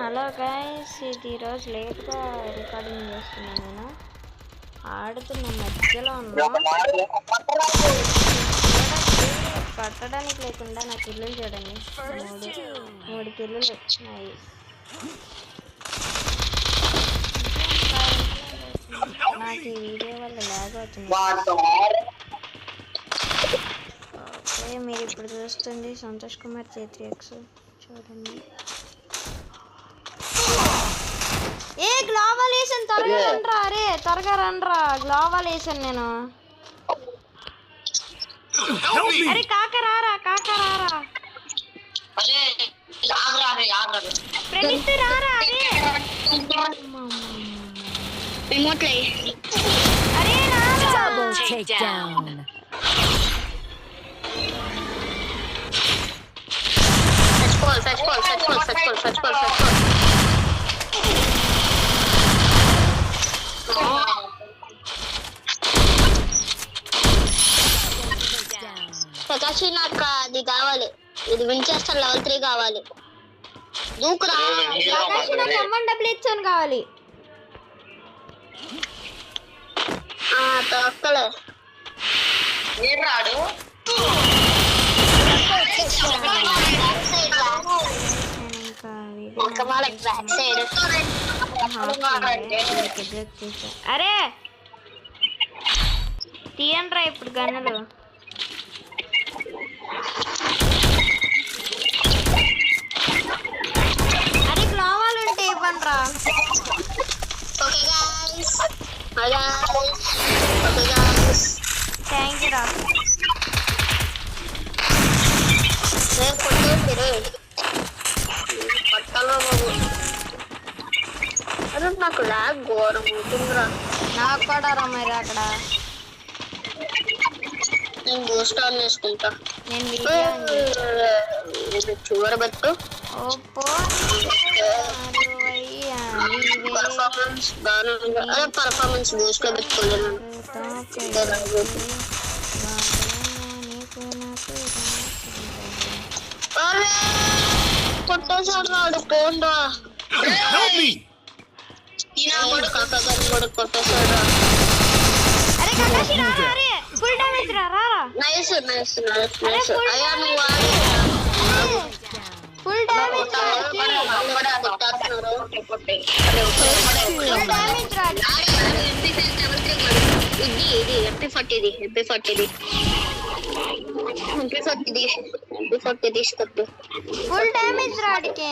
Hello guys, ఇది ఈరోజు లేట్గా రికార్డింగ్ చేస్తున్నాను. నేను ఆడుతున్న మధ్యలో కట్టడానికి లేకుండా నాకు ఇల్లులు చూడండి. మూడు కిల్లులు ఉన్నాయి. నాకు ఈ వీడియో వల్ల లాగ్ వచ్చింది. ఓకే, మీరు ఇప్పుడు చూస్తుంది సంతోష్ కుమార్ J3X చూడండి. ఏ గ్లోబల్ వేసాను, త్వరగా రండ్రా. అరే త్వరగా రండ్రా, గ్లోబల్ వేసాను నేను. అరే కాకరారా ప్రణిత్ రారా. అరే ప్రకాష్ నాకు అది కావాలి, ఇది వించెస్టర్ లెవెల్ 3 కావాలి. దూకురా. డబ్బులు ఇచ్చాను కావాలి. తొక్కలే రాడు. అరే తీయండ్రా ఇప్పుడు గన్నులు. అరే గ్లోవాలు ఉంటే ఇవ్వండిరా. థ్యాంక్ యూ రా. అరే నాకు లాగ్ ఘోరం ఉంటుందిరా. నాకు కూడా రా. మరి అక్కడ నేను బూస్ట్ ఆన్ చేసుకుంటా. నేను చూడబెట్టు. పర్ఫార్మెన్స్ బూస్ట్ లో పెట్టుకోలేను. కొట్టేసాడు వాడు. పోండా కొట్టేసాడు. ఫుల్ డ్యామేజ్ రా. Nice nice nice nice. అయ్యా నువ్వు వాడి ఫుల్ డ్యామేజ్ రా. ఇది MP40 తీసుకొట్టు. Full damage రాడికి.